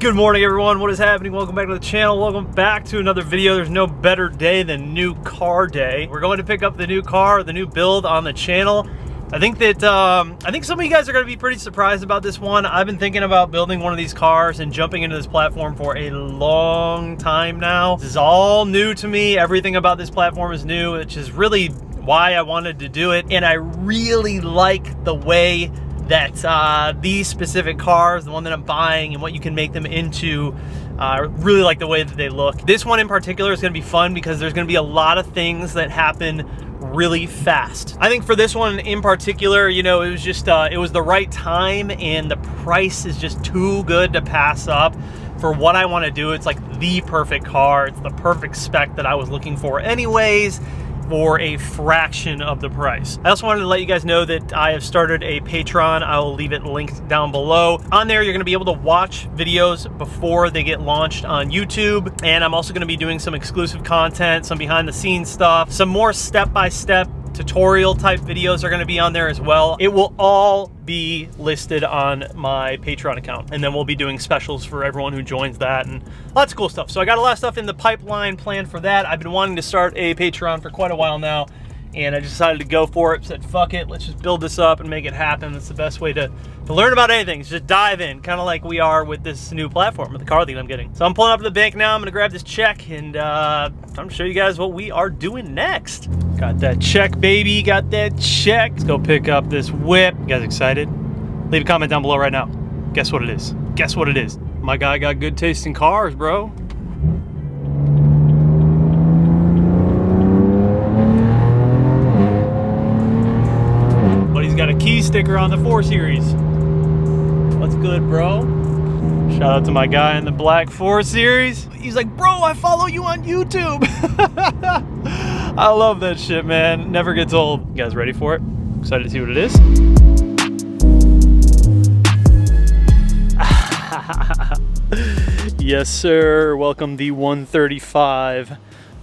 Good morning, everyone. What is happening? Welcome back to the channel. Welcome back to another video. There's no better day than new car day. We're going to pick up the new car, the new build on the channel. I think some of you guys are going to be pretty surprised about this one. I've been thinking about building one of these cars and jumping into this platform for a long time now. This is all new to me. Everything about this platform is new, which is really why I wanted to do it. And I really like the way that these specific cars, the one that I'm buying and what you can make them into, really like the way that they look. This one in particular is going to be fun because there's going to be a lot of things that happen really fast. I think for this one in particular, you know, it was just it was the right time, and the price is just too good to pass up for what I want to do. It's like the perfect car. It's the perfect spec that I was looking for anyways, for a fraction of the price. I also wanted to let you guys know that I have started a Patreon. I will leave it linked down below. On there, you're gonna be able to watch videos before they get launched on YouTube. And I'm also gonna be doing some exclusive content, some behind the scenes stuff, some more step-by-step tutorial type videos are going to be on there as well. It will all be listed on my Patreon account, and then we'll be doing specials for everyone who joins that and lots of cool stuff. So I got a lot of stuff in the pipeline planned for that. I've been wanting to start a Patreon for quite a while now, and I just decided to go for it. Said fuck it, let's just build this up and make it happen. That's the best way to learn about anything, is just dive in, kind of like we are with this new platform, with the car that I'm getting. So I'm pulling up to the bank now. I'm gonna grab this check, and I'm gonna show you guys what we are doing next. Got that check, baby, got that check. Let's go pick up this whip. You guys excited? Leave a comment down below right now. Guess what it is? Guess what it is? My guy got good taste in cars, bro. But he's got a key sticker on the 4 Series. What's good, bro? Shout out to my guy in the black 4 Series. He's like, bro, I follow you on YouTube. I love that shit, man. Never gets old. You guys ready for it? Excited to see what it is? Yes, sir. Welcome the 135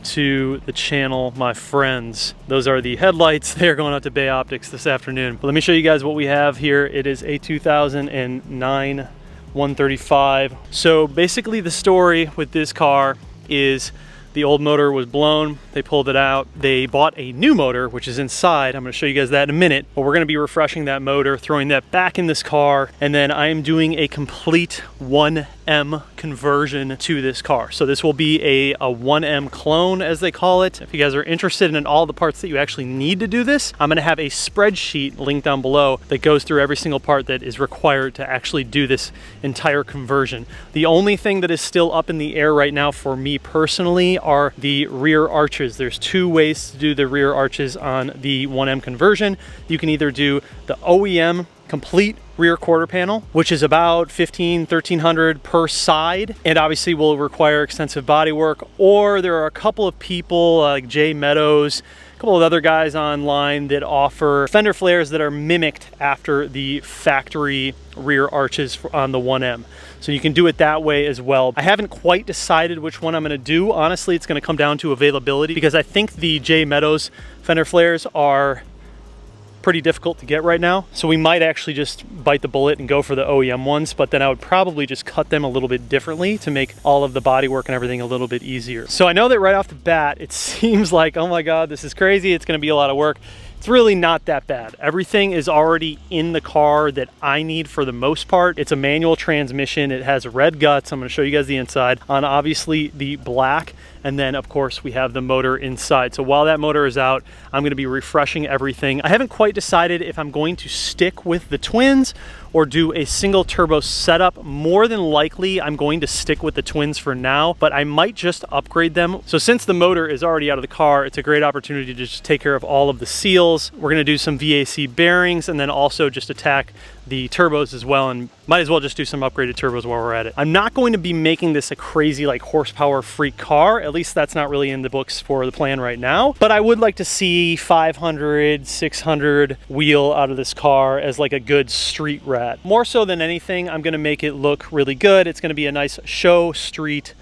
to the channel, my friends. Those are the headlights. They're going out to Bay Optics this afternoon. But let me show you guys what we have here. It is a 2009 135. So basically the story with this car is the old motor was blown. They pulled it out. They bought a new motor, which is inside. I'm going to show you guys that in a minute. But we're going to be refreshing that motor, throwing that back in this car, and then I am doing a complete 1M conversion to this car. So this will be a 1M clone, as they call it. If you guys are interested in all the parts that you actually need to do this, I'm going to have a spreadsheet linked down below that goes through every single part that is required to actually do this entire conversion. The only thing that is still up in the air right now for me personally are the rear arches. There's 2 ways to do the rear arches on the 1M conversion. You can either do the OEM complete rear quarter panel, which is about $1,300 per side, and obviously will require extensive body work, or there are a couple of people like Jay Meadows, a couple of other guys online that offer fender flares that are mimicked after the factory rear arches on the 1M. So you can do it that way as well. I haven't quite decided which one I'm going to do. Honestly, it's going to come down to availability, because I think the Jay Meadows fender flares are pretty difficult to get right now. So we might actually just bite the bullet and go for the OEM ones, but then I would probably just cut them a little bit differently to make all of the body work and everything a little bit easier. So I know that right off the bat, it seems like, oh my God, this is crazy. It's going to be a lot of work. It's really not that bad. Everything is already in the car that I need for the most part. It's a manual transmission. It has red guts. I'm going to show you guys the inside on obviously the black. And then of course we have the motor inside. So while that motor is out, I'm going to be refreshing everything. I haven't quite decided if I'm going to stick with the twins or do a single turbo setup. More than likely, I'm going to stick with the twins for now, but I might just upgrade them. So since the motor is already out of the car, it's a great opportunity to just take care of all of the seals. We're going to do some VAC bearings and then also just attack the turbos as well, and might as well just do some upgraded turbos while we're at it. I'm not going to be making this a crazy like horsepower freak car. At least that's not really in the books for the plan right now, but I would like to see 500, 600 wheel out of this car as like a good street rat. More so than anything, I'm going to make it look really good. It's going to be a nice show street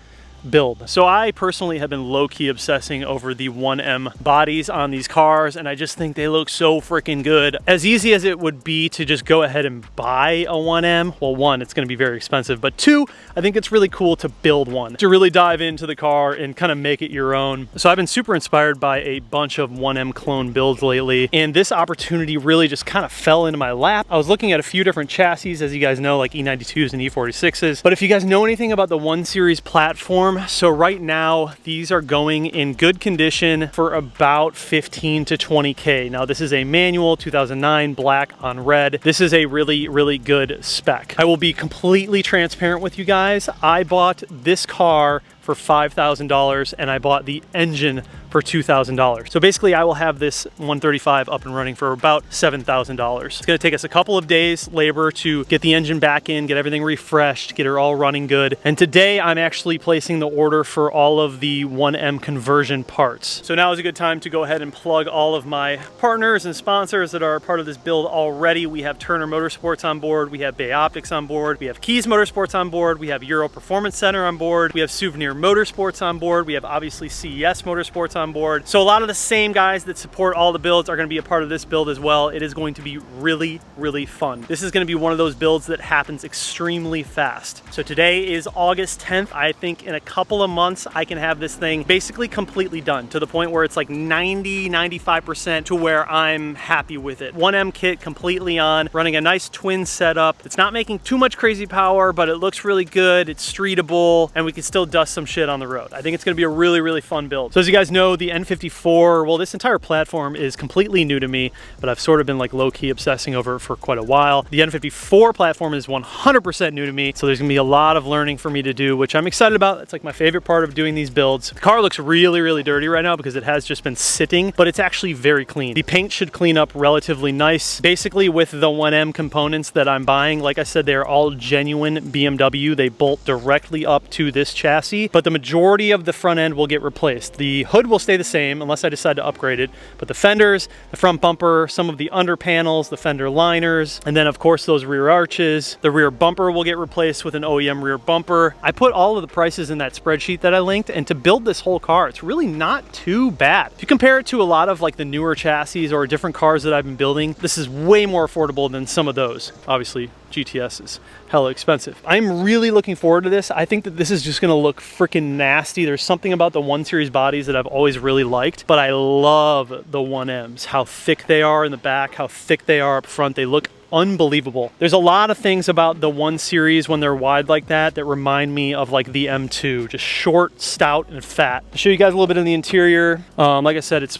build. So I personally have been low-key obsessing over the 1M bodies on these cars, and I just think they look so freaking good. As easy as it would be to just go ahead and buy a 1M, well, one, it's gonna be very expensive, but two, I think it's really cool to build one, to really dive into the car and kind of make it your own. So I've been super inspired by a bunch of 1M clone builds lately, and this opportunity really just kind of fell into my lap. I was looking at a few different chassis, as you guys know, like E92s and E46s, but if you guys know anything about the 1 Series platform, so right now these are going in good condition for about 15 to 20K. Now this is a manual 2009 black on red. This is a really good spec. I will be completely transparent with you guys. I bought this car for $5,000 and I bought the engine for $2,000. So basically I will have this 135 up and running for about $7,000. It's gonna take us a couple of days labor to get the engine back in, get everything refreshed, get her all running good. And today I'm actually placing the order for all of the 1M conversion parts. So now is a good time to go ahead and plug all of my partners and sponsors that are part of this build already. We have Turner Motorsports on board, we have Bay Optics on board, we have Keys Motorsports on board, we have Euro Performance Center on board, we have Souvenir Motorsports on board, we have obviously CES Motorsports on board. So a lot of the same guys that support all the builds are going to be a part of this build as well. It is going to be really fun. This is going to be one of those builds that happens extremely fast. So today is August 10th. I think in a couple of months I can have this thing basically completely done to the point where it's like 90-95% to where I'm happy with it. 1M kit completely on, running a nice twin setup. It's not making too much crazy power, but it looks really good. It's streetable, and we can still dust some shit on the road. I think it's going to be a really fun build. So as you guys know, the N54, well, this entire platform is completely new to me, but I've sort of been like low-key obsessing over it for quite a while. The N54 platform is 100% new to me, so there's gonna be a lot of learning for me to do, which I'm excited about. It's like my favorite part of doing these builds. The car looks really dirty right now because it has just been sitting, but it's actually very clean. The paint should clean up relatively nice. Basically with the 1M components that I'm buying, like I said, they're all genuine BMW. They bolt directly up to this chassis, but the majority of the front end will get replaced. The hood will stay the same unless I decide to upgrade it, but the fenders, the front bumper, some of the under panels, the fender liners, and then of course those rear arches, the rear bumper will get replaced with an OEM rear bumper. I put all of the prices in that spreadsheet that I linked, and to build this whole car, it's really not too bad. If you compare it to a lot of like the newer chassis or different cars that I've been building, this is way more affordable than some of those. Obviously, GTS is hella expensive. I'm really looking forward to this. I think that this is just gonna look freaking nasty. There's something about the 1 Series bodies that I've always really liked, but I love the 1Ms. How thick they are in the back, how thick they are up front. They look unbelievable. There's a lot of things about the 1 Series when they're wide like that that remind me of like the M2, just short, stout, and fat. I'll show you guys a little bit of the interior. Like I said, it's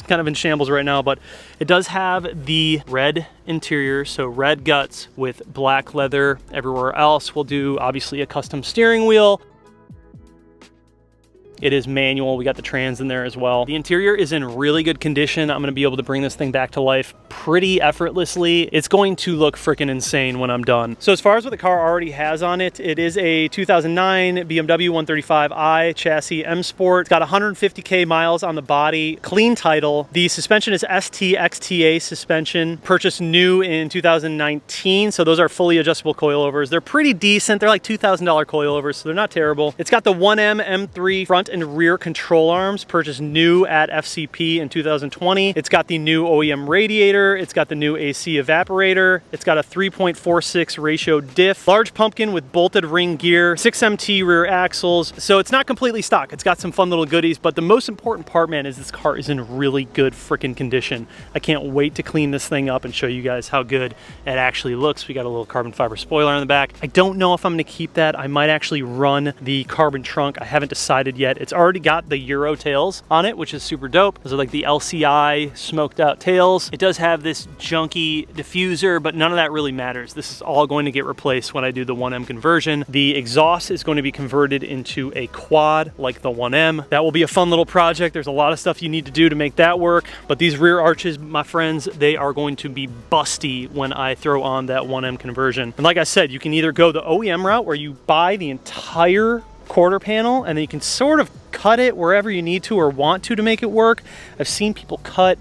kind of in shambles right now, but it does have the red interior, so red guts with black leather. Everywhere else we'll do obviously a custom steering wheel. It is manual. We got the trans in there as well. The interior is in really good condition. I'm gonna be able to bring this thing back to life pretty effortlessly. It's going to look freaking insane when I'm done. So as far as what the car already has on it, it is a 2009 BMW 135i chassis M Sport. It's got 150K miles on the body, clean title. The suspension is ST-XTA suspension, purchased new in 2019. So those are fully adjustable coilovers. They're pretty decent. They're like $2,000 coilovers, so they're not terrible. It's got the 1M M3 front and rear control arms, purchased new at FCP in 2020. It's got the new OEM radiator. It's got the new AC evaporator. It's got a 3.46 ratio diff, large pumpkin with bolted ring gear, 6MT rear axles. So it's not completely stock. It's got some fun little goodies, but the most important part, man, is this car is in really good freaking condition. I can't wait to clean this thing up and show you guys how good it actually looks. We got a little carbon fiber spoiler on the back. I don't know if I'm gonna keep that. I might actually run the carbon trunk. I haven't decided yet. It's already got the Euro tails on it, which is super dope. Those are like the LCI smoked out tails. It does have this junky diffuser, but none of that really matters. This is all going to get replaced when I do the 1M conversion. The exhaust is going to be converted into a quad like the 1M. That will be a fun little project. There's a lot of stuff you need to do to make that work, but these rear arches, my friends, they are going to be busty when I throw on that 1M conversion. And like I said, you can either go the OEM route where you buy the entire quarter panel and then you can sort of cut it wherever you need to or want to make it work. I've seen people cut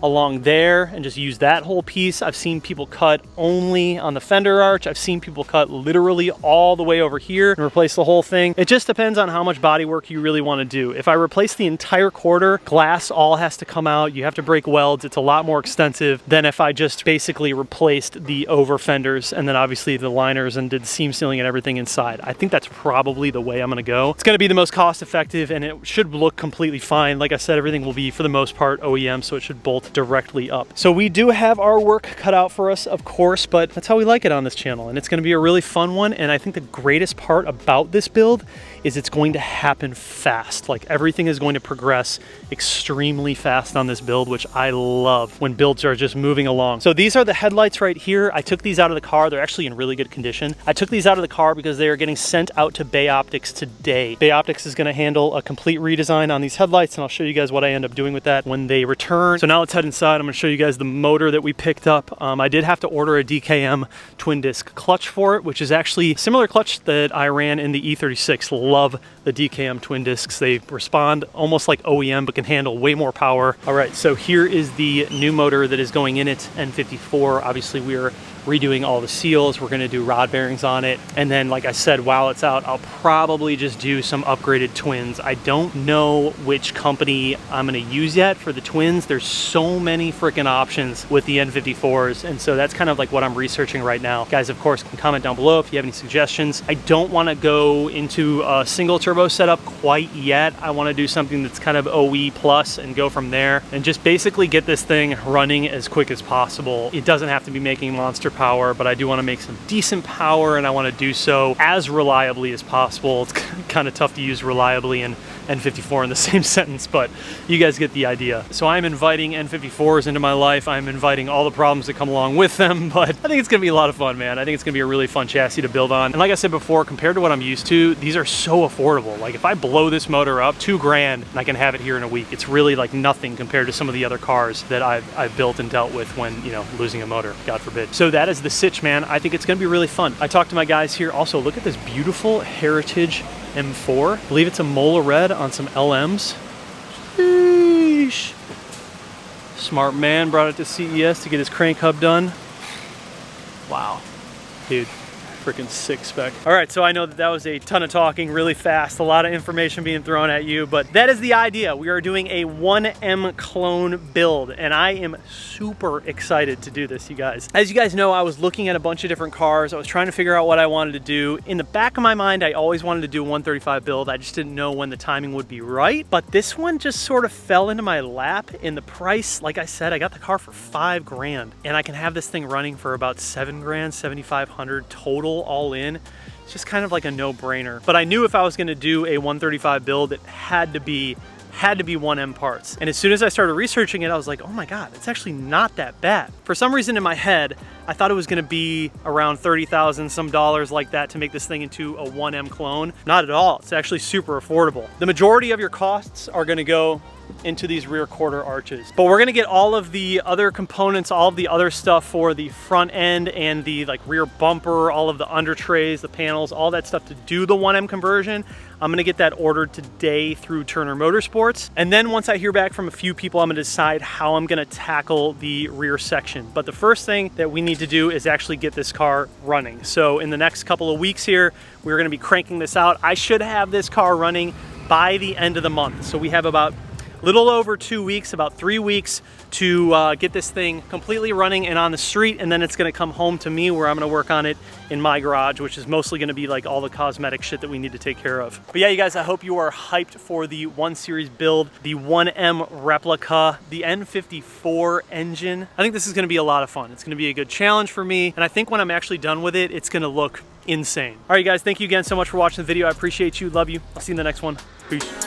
along there and just use that whole piece. I've seen people cut only on the fender arch. I've seen people cut literally all the way over here and replace the whole thing. It just depends on how much body work you really want to do. If I replace the entire quarter, glass all has to come out. You have to break welds. It's a lot more extensive than if I just basically replaced the over fenders and then obviously the liners and did seam sealing and everything inside. I think that's probably the way I'm going to go. It's going to be the most cost effective and it should look completely fine. Like I said, everything will be for the most part OEM, so it should bolt directly up. So we do have our work cut out for us, of course, but that's how we like it on this channel, and it's going to be a really fun one. And I think the greatest part about this build is it's going to happen fast. Like everything is going to progress extremely fast on this build, which I love when builds are just moving along. So these are the headlights right here. I took these out of the car. They're actually in really good condition. I took these out of the car because they are getting sent out to Bay Optics today. Bay Optics is going to handle a complete redesign on these headlights, and I'll show you guys what I end up doing with that when they return. So now let's head inside. I'm going to show you guys the motor that we picked up. I did have to order a DKM twin disc clutch for it, which is actually a similar clutch that I ran in the E36. Love the DKM twin discs. They respond almost like OEM, but can handle way more power. All right, so here is the new motor that is going in it, N54. Obviously, we're redoing all the seals. We're gonna do rod bearings on it. And then, like I said, while it's out, I'll probably just do some upgraded twins. I don't know which company I'm gonna use yet for the twins. There's so many freaking options with the N54s. And so that's kind of like what I'm researching right now. Guys, of course, can comment down below if you have any suggestions. I don't wanna go into a single turbo setup quite yet. I wanna do something that's kind of OE plus and go from there and just basically get this thing running as quick as possible. It doesn't have to be making monster power, but I do want to make some decent power, and I want to do so as reliably as possible. It's kind of tough to use reliably and N54 in the same sentence, but you guys get the idea. So I'm inviting N54s into my life. I'm inviting all the problems that come along with them, but I think it's gonna be a lot of fun, man. I think it's gonna be a really fun chassis to build on. And like I said before, compared to what I'm used to, these are so affordable. Like if I blow this motor up, $2 grand, and I can have it here in a week. It's really like nothing compared to some of the other cars that I've built and dealt with when, you know, losing a motor, God forbid. So that is the Sitch, man. I think it's gonna be really fun. I talked to my guys here. Also, look at this beautiful Heritage M4. I believe it's a Mola red on some LMs. Sheesh. Smart man brought it to CES to get his crank hub done. Wow, dude. Freaking sick spec. All right, so I know that was a ton of talking really fast, a lot of information being thrown at you, but that is the idea. We are doing a 1M clone build, and I am super excited to do this, you guys. As you guys know, I was looking at a bunch of different cars. I was trying to figure out what I wanted to do. In the back of my mind, I always wanted to do a 135 build. I just didn't know when the timing would be right, but this one just sort of fell into my lap in the price. Like I said, I got the car for $5 grand, and I can have this thing running for about $7 grand, 7,500 total all in. It's just kind of like a no-brainer. But I knew if I was going to do a 135 build, it had to be 1M parts. And as soon as I started researching it, I was like, oh my God, it's actually not that bad. For some reason in my head, I thought it was gonna be around 30,000 some dollars like that to make this thing into a 1M clone. Not at all, it's actually super affordable. The majority of your costs are gonna go into these rear quarter arches. But we're gonna get all of the other components, all of the other stuff for the front end and the like rear bumper, all of the under trays, the panels, all that stuff to do the 1M conversion. I'm gonna get that ordered today through Turner Motorsports. And then once I hear back from a few people, I'm gonna decide how I'm gonna tackle the rear section. But the first thing that we need to do is actually get this car running. So in the next couple of weeks here, we're gonna be cranking this out. I should have this car running by the end of the month. So we have about little over 2 weeks, about 3 weeks to get this thing completely running and on the street, and then it's gonna come home to me where I'm gonna work on it in my garage, which is mostly gonna be like all the cosmetic shit that we need to take care of. But yeah, you guys, I hope you are hyped for the 1 Series build, the 1M replica, the N54 engine. I think this is gonna be a lot of fun. It's gonna be a good challenge for me, and I think when I'm actually done with it, it's gonna look insane. All right, you guys, thank you again so much for watching the video. I appreciate you, love you. I'll see you in the next one. Peace.